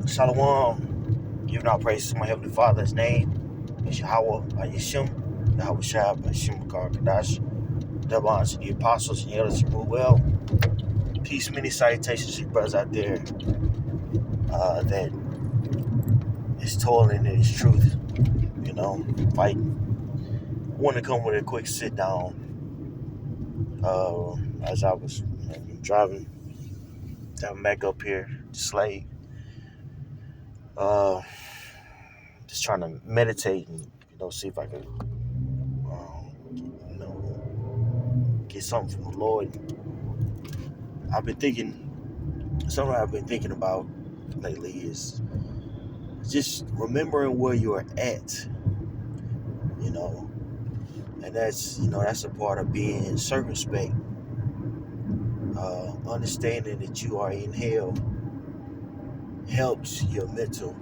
Shalom, giving our praise to my Heavenly Father's name is Yahweh by Yeshim, Yahweh Shai by Yeshim Kadash, double honor to the apostles and the elders who rule well. Peace, many salutations to you brothers out there that is toiling in his truth, fighting. I want to come with a quick sit down as I was driving down back up here to Slade. Just trying to meditate and see if I can get something from the Lord. Something I've been thinking about lately is just remembering where you're at, you know, and that's a part of being circumspect. Understanding that you are in hell helps your mental.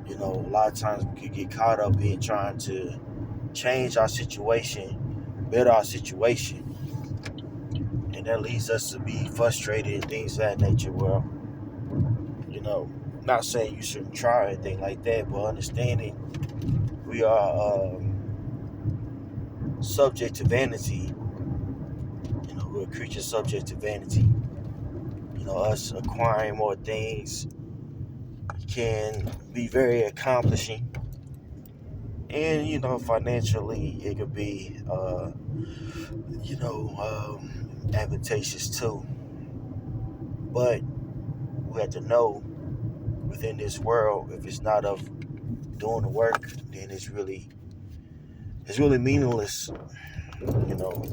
A lot of times we can get caught up in trying to change our situation, better our situation, and that leads us to be frustrated and things of that nature. Well, not saying you shouldn't try or anything like that, but understanding we are subject to vanity. We're a creature subject to vanity. Us acquiring more things can be very accomplishing, and financially it could be advantageous too. But we have to know within this world, if it's not of doing the work, then it's really meaningless. You know,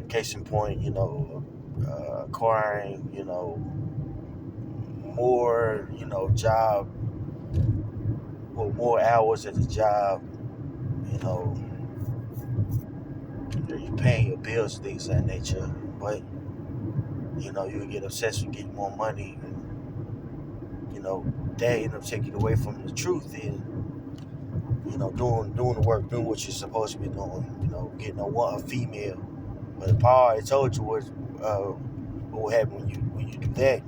Case in point, acquiring, more, job or more hours at the job, you know, you're paying your bills, things of that nature. But, you get obsessed with getting more money, and, that end up taking away from the truth and, doing the work, doing what you're supposed to be doing, getting a female. But Paul already told you what will happen when you do that.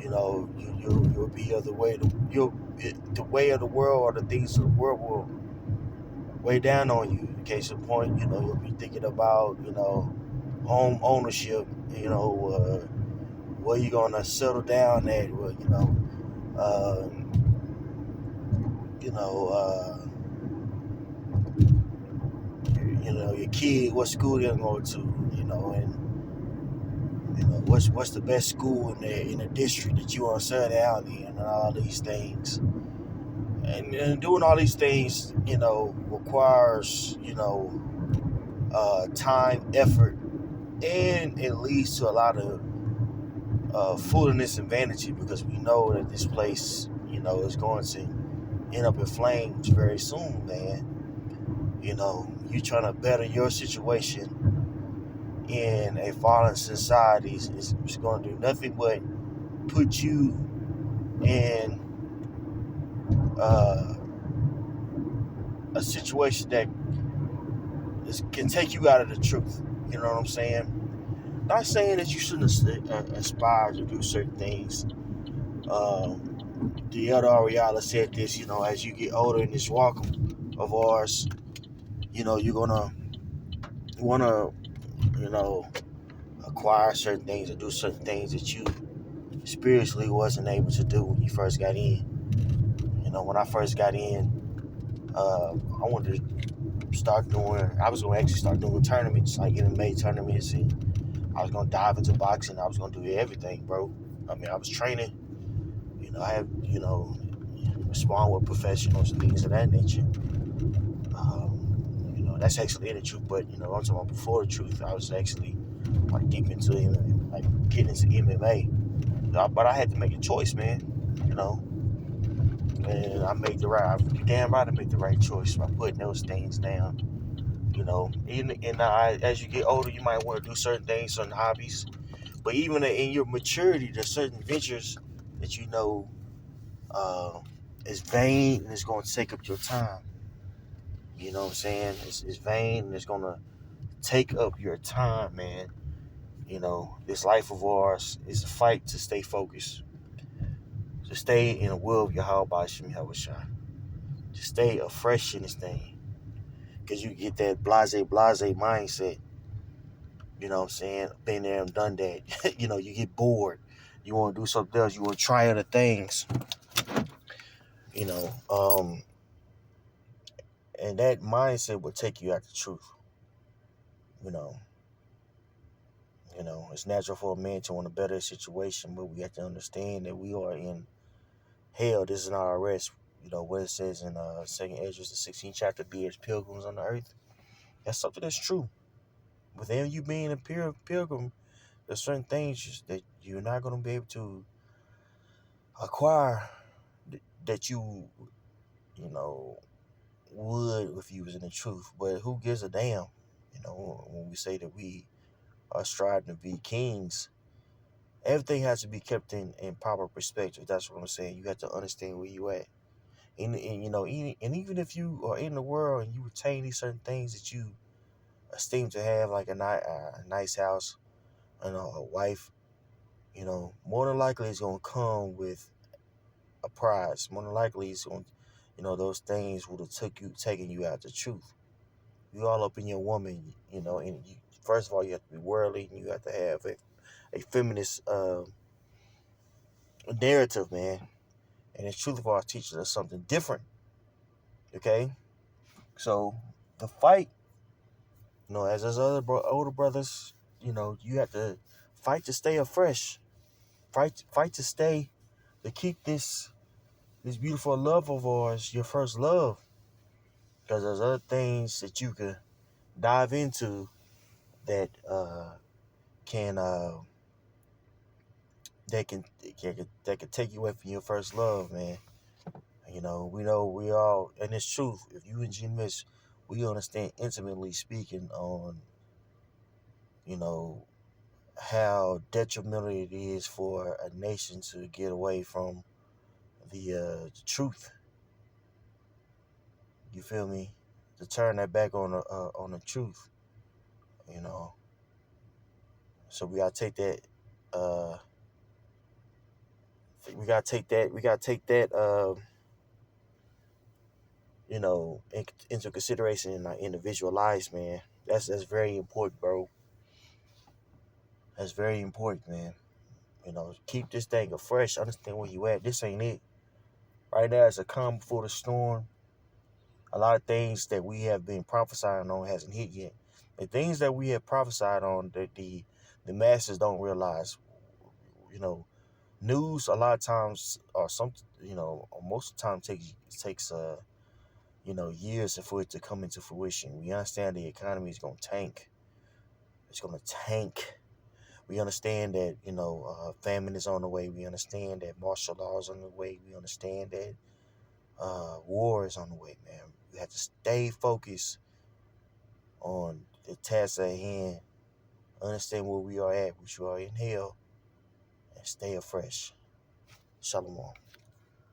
You'll be of the way. The way of the world or the things of the world will weigh down on you. Case in point, you'll be thinking about home ownership. Where you gonna settle down at? Well, uh, you know, uh, your kid, what school they're going to, and what's the best school in the district that you want to settle down in, and all these things. And doing all these things, requires, time, effort, and it leads to a lot of foolishness and vanity, because we know that this place, is going to end up in flames very soon, man. You trying to better your situation in a fallen society is going to do nothing but put you in uh, a situation that can take you out of the truth. You know what I'm saying? Not saying that you shouldn't aspire to do certain things. The other Ariala said this, as you get older in this walk of ours, you're gonna wanna, acquire certain things or do certain things that you spiritually wasn't able to do when you first got in. When I first got in, I wanted to I was going to actually start doing tournaments, like MMA tournaments, and I was going to dive into boxing. I was going to do everything, bro. I mean, I was training, I have, respond with professionals and things of that nature. That's actually in the truth, but, I'm talking about before the truth. I was actually, like, deep into him, like, getting into MMA. But I had to make a choice, man, and I made the right. I'm damn right, I made the right choice by putting those things down. As you get older, you might want to do certain things, certain hobbies. But even in your maturity, there's certain ventures that uh, is vain and it's going to take up your time. You know what I'm saying? It's vain and it's going to take up your time, man. this life of ours is a fight to stay focused, to stay in the will of Yahweh Bashim Yahushua, to stay afresh in this thing. Because you get that blase mindset, you know what I'm saying? Been there and done that. You get bored. You want to do something else. You want to try other things, you know. And that mindset will take you out the truth, you know. It's natural for a man to want a better situation, but we have to understand that we are in hell. This is not our rest. What it says in Second Ezra, the 16th chapter, be as pilgrims on the earth. That's something that's true. Within you being a pilgrim, there's certain things that you're not going to be able to acquire that you know, would if you was in the truth. But who gives a damn? When we say that we are striving to be kings, everything has to be kept in proper perspective. That's what I'm saying. You have to understand where you at. And even if you are in the world and you retain these certain things that you esteem to have, like a nice house, a wife, more than likely it's gonna come with a prize. More than likely it's going, those things would have taken you out the truth. You all up in your woman, and first of all you have to be worldly, and you have to have a feminist narrative, man. And the truth of our teachers is something different. Okay, so the fight, as other older brothers, you have to fight to stay afresh. Fight to stay to keep this beautiful love of ours your first love. Because there's other things that you can dive into that can that can take you away from your first love, man. We know we all, and it's truth. If you and GMS, we understand intimately speaking on, how detrimental it is for a nation to get away from the truth. You feel me? To turn that back on the truth. You know, so we gotta take that. We gotta take that. We gotta take that. Into consideration in our individual lives, man. That's very important, bro. That's very important, man. Keep this thing afresh. Understand where you at. This ain't it. Right now, it's a calm before the storm. A lot of things that we have been prophesying on hasn't hit yet. The things that we have prophesied on that the masses don't realize. News a lot of times, or most of the time takes years for it to come into fruition. We understand the economy is going to tank. It's going to tank. We understand that, famine is on the way. We understand that martial law is on the way. We understand that war is on the way, man. We have to stay focused on the task at hand, understand where we are at, which we are in hell, and stay afresh. Shalom.